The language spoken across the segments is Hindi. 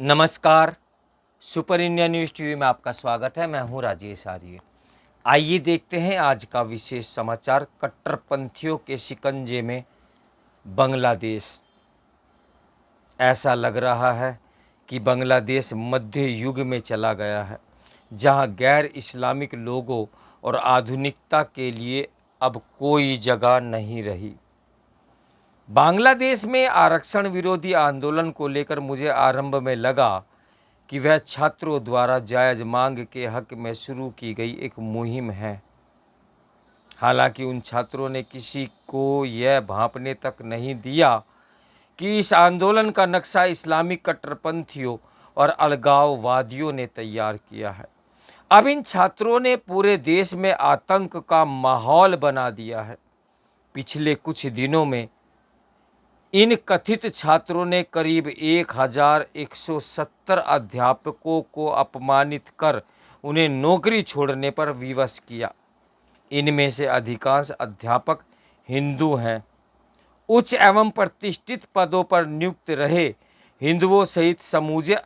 नमस्कार। सुपर इंडिया न्यूज़ टीवी में आपका स्वागत है। मैं हूं राजेश आर्य। आइए देखते हैं आज का विशेष समाचार। कट्टरपंथियों के शिकंजे में बांग्लादेश। ऐसा लग रहा है कि बांग्लादेश मध्य युग में चला गया है, जहां गैर इस्लामिक लोगों और आधुनिकता के लिए अब कोई जगह नहीं रही। बांग्लादेश में आरक्षण विरोधी आंदोलन को लेकर मुझे आरंभ में लगा कि वह छात्रों द्वारा जायज मांग के हक में शुरू की गई एक मुहिम है। हालांकि उन छात्रों ने किसी को यह भांपने तक नहीं दिया कि इस आंदोलन का नक्शा इस्लामिक कट्टरपंथियों और अलगाववादियों ने तैयार किया है। अब इन छात्रों ने पूरे देश में आतंक का माहौल बना दिया है। पिछले कुछ दिनों में इन कथित छात्रों ने करीब 1170 अध्यापकों को अपमानित कर उन्हें नौकरी छोड़ने पर विवश किया। इनमें से अधिकांश अध्यापक हिंदू हैं। उच्च एवं प्रतिष्ठित पदों पर नियुक्त रहे हिंदुओं सहित समूचे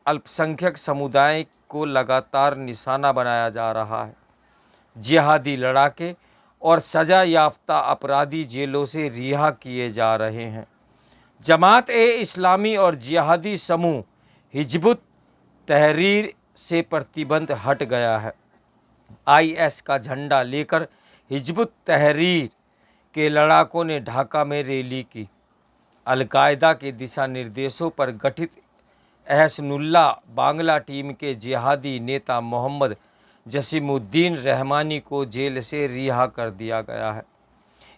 अल्पसंख्यक समुदाय को लगातार निशाना बनाया जा रहा है। जिहादी लड़ाके और सजा याफ्ता अपराधी जेलों से रिहा किए जा रहे हैं। जमात ए इस्लामी और जिहादी समूह हिजबुत तहरीर से प्रतिबंध हट गया है। आईएस का झंडा लेकर हिजबुत तहरीर के लड़ाकों ने ढाका में रैली की। अलकायदा के दिशा निर्देशों पर गठित एहसनुल्लाह बांग्ला टीम के जिहादी नेता मोहम्मद जसीमुद्दीन रहमानी को जेल से रिहा कर दिया गया है।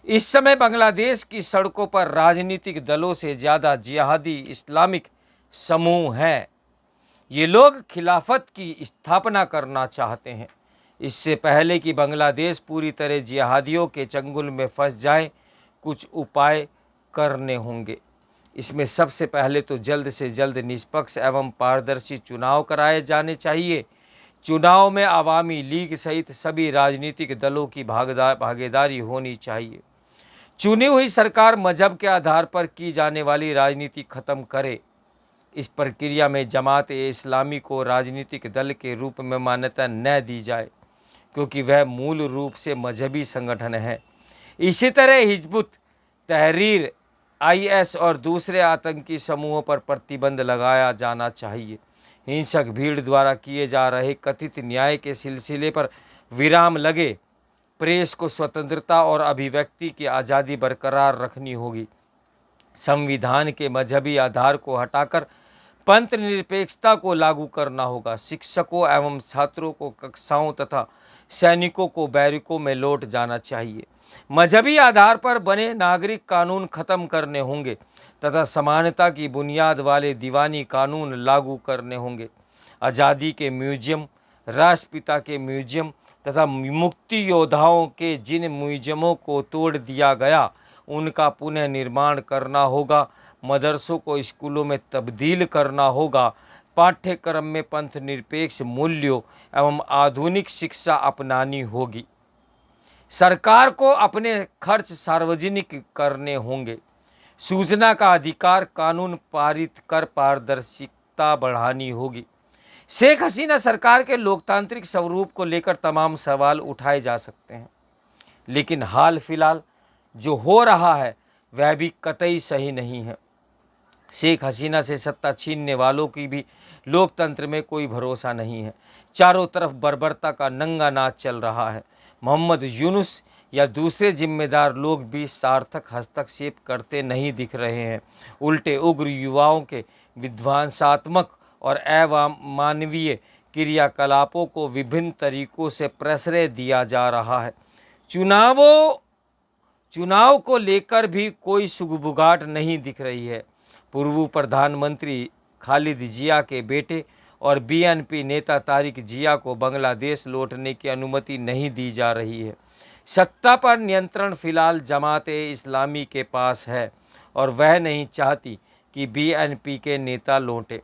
इस समय बांग्लादेश की सड़कों पर राजनीतिक दलों से ज़्यादा जिहादी इस्लामिक समूह हैं। ये लोग खिलाफत की स्थापना करना चाहते हैं। इससे पहले कि बांग्लादेश पूरी तरह जिहादियों के चंगुल में फंस जाए, कुछ उपाय करने होंगे। इसमें सबसे पहले तो जल्द से जल्द निष्पक्ष एवं पारदर्शी चुनाव कराए जाने चाहिए। चुनाव में आवामी लीग सहित सभी राजनीतिक दलों की भागीदारी होनी चाहिए। चुनी हुई सरकार मजहब के आधार पर की जाने वाली राजनीति खत्म करे। इस प्रक्रिया में जमात ए इस्लामी को राजनीतिक दल के रूप में मान्यता न दी जाए, क्योंकि वह मूल रूप से मजहबी संगठन है। इसी तरह हिजबुत तहरीर, आईएस और दूसरे आतंकी समूहों पर प्रतिबंध लगाया जाना चाहिए। हिंसक भीड़ द्वारा किए जा रहे कथित न्याय के सिलसिले पर विराम लगे। प्रेस को स्वतंत्रता और अभिव्यक्ति की आज़ादी बरकरार रखनी होगी। संविधान के मजहबी आधार को हटाकर पंथ निरपेक्षता को लागू करना होगा। शिक्षकों एवं छात्रों को कक्षाओं तथा सैनिकों को बैरकों में लौट जाना चाहिए। मजहबी आधार पर बने नागरिक कानून खत्म करने होंगे तथा समानता की बुनियाद वाले दीवानी कानून लागू करने होंगे। आज़ादी के म्यूजियम, राष्ट्रपिता के म्यूजियम तथा मुक्ति योद्धाओं के जिन म्यूजियमों को तोड़ दिया गया, उनका पुनः निर्माण करना होगा। मदरसों को स्कूलों में तब्दील करना होगा। पाठ्यक्रम में पंथ निरपेक्ष मूल्यों एवं आधुनिक शिक्षा अपनानी होगी। सरकार को अपने खर्च सार्वजनिक करने होंगे। सूचना का अधिकार कानून पारित कर पारदर्शिता बढ़ानी होगी। शेख हसीना सरकार के लोकतांत्रिक स्वरूप को लेकर तमाम सवाल उठाए जा सकते हैं, लेकिन हाल फिलहाल जो हो रहा है वह भी कतई सही नहीं है। शेख हसीना से सत्ता छीनने वालों की भी लोकतंत्र में कोई भरोसा नहीं है। चारों तरफ बर्बरता का नंगा नाच चल रहा है। मोहम्मद यूनुस या दूसरे जिम्मेदार लोग भी सार्थक हस्तक्षेप करते नहीं दिख रहे हैं। उल्टे उग्र युवाओं के विध्वंसात्मक और अमानवीय क्रियाकलापों को विभिन्न तरीकों से प्रश्रय दिया जा रहा है। चुनाव को लेकर भी कोई सुगबुगाहट नहीं दिख रही है। पूर्व प्रधानमंत्री खालिद जिया के बेटे और बीएनपी नेता तारिक जिया को बांग्लादेश लौटने की अनुमति नहीं दी जा रही है। सत्ता पर नियंत्रण फिलहाल जमात ए इस्लामी के पास है और वह नहीं चाहती कि बीएनपी के नेता लौटें।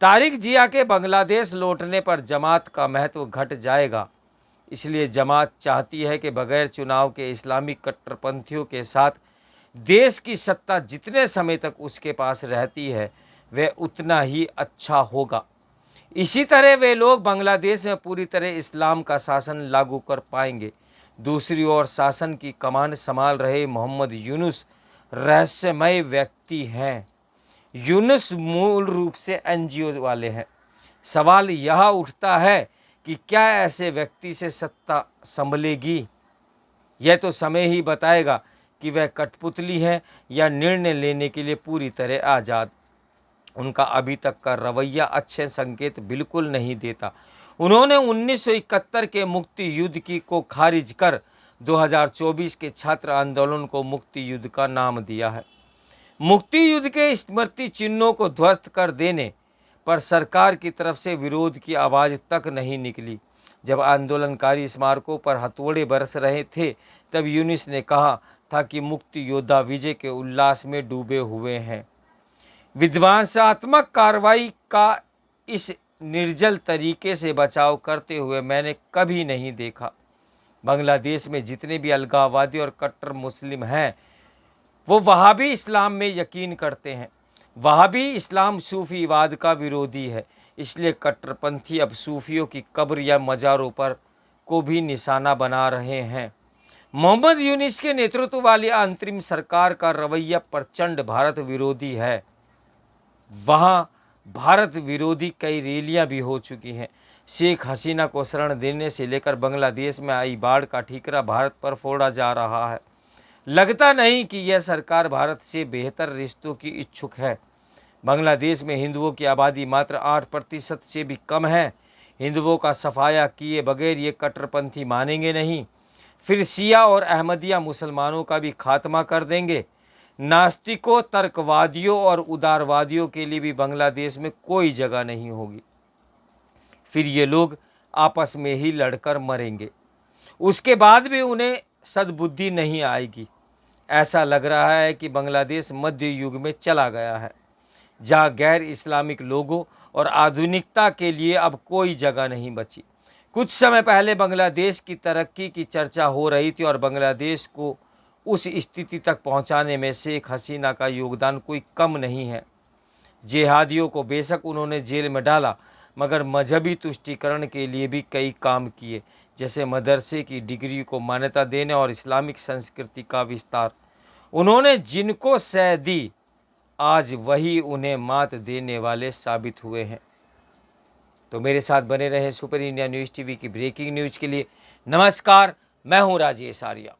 तारिक जिया के बांग्लादेश लौटने पर जमात का महत्व घट जाएगा। इसलिए जमात चाहती है कि बगैर चुनाव के इस्लामिक कट्टरपंथियों के साथ देश की सत्ता जितने समय तक उसके पास रहती है, वह उतना ही अच्छा होगा। इसी तरह वे लोग बांग्लादेश में पूरी तरह इस्लाम का शासन लागू कर पाएंगे। दूसरी ओर शासन की कमान संभाल रहे मोहम्मद यूनुस रहस्यमय व्यक्ति हैं। यूनुस मूल रूप से एनजीओ वाले हैं। सवाल यह उठता है कि क्या ऐसे व्यक्ति से सत्ता संभलेगी? यह तो समय ही बताएगा कि वह कठपुतली है या निर्णय लेने के लिए पूरी तरह आज़ाद। उनका अभी तक का रवैया अच्छे संकेत बिल्कुल नहीं देता। उन्होंने 1971 के मुक्ति युद्ध की को खारिज कर 2024 के छात्र आंदोलन को मुक्ति युद्ध का नाम दिया है। मुक्ति युद्ध के स्मृति चिन्हों को ध्वस्त कर देने पर सरकार की तरफ से विरोध की आवाज़ तक नहीं निकली। जब आंदोलनकारी स्मारकों पर हथौड़े बरस रहे थे तब यूनुस ने कहा था कि मुक्ति योद्धा विजय के उल्लास में डूबे हुए हैं। विध्वंसात्मक कार्रवाई का इस निर्जल तरीके से बचाव करते हुए मैंने कभी नहीं देखा। बांग्लादेश में जितने भी अलगाववादी और कट्टर मुस्लिम हैं वो वहाबी इस्लाम में यकीन करते हैं। वहाबी इस्लाम सूफीवाद का विरोधी है, इसलिए कट्टरपंथी अब सूफियों की कब्र या मज़ारों पर को भी निशाना बना रहे हैं। मोहम्मद यूनुस के नेतृत्व वाली अंतरिम सरकार का रवैया प्रचंड भारत विरोधी है। वहाँ भारत विरोधी कई रैलियां भी हो चुकी हैं। शेख हसीना को शरण देने से लेकर बांग्लादेश में आई बाढ़ का ठीकरा भारत पर फोड़ा जा रहा है। लगता नहीं कि यह सरकार भारत से बेहतर रिश्तों की इच्छुक है। बांग्लादेश में हिंदुओं की आबादी मात्र 8% से भी कम है। हिंदुओं का सफाया किए बगैर ये कट्टरपंथी मानेंगे नहीं। फिर शिया और अहमदिया मुसलमानों का भी खात्मा कर देंगे। नास्तिकों, तर्कवादियों और उदारवादियों के लिए भी बांग्लादेश में कोई जगह नहीं होगी। फिर ये लोग आपस में ही लड़कर मरेंगे। उसके बाद भी उन्हें सद्बुद्धि नहीं आएगी। ऐसा लग रहा है कि बांग्लादेश मध्य युग में चला गया है, जहाँ गैर इस्लामिक लोगों और आधुनिकता के लिए अब कोई जगह नहीं बची। कुछ समय पहले बांग्लादेश की तरक्की की चर्चा हो रही थी और बांग्लादेश को उस स्थिति तक पहुंचाने में शेख हसीना का योगदान कोई कम नहीं है। जिहादियों को बेशक उन्होंने जेल में डाला, मगर मजहबी तुष्टीकरण के लिए भी कई काम किए, जैसे मदरसे की डिग्री को मान्यता देने और इस्लामिक संस्कृति का विस्तार। उन्होंने जिनको सह दी, आज वही उन्हें मात देने वाले साबित हुए हैं। तो मेरे साथ बने रहें सुपर इंडिया न्यूज़ टीवी की ब्रेकिंग न्यूज़ के लिए। नमस्कार, मैं हूं राजेश आर्या।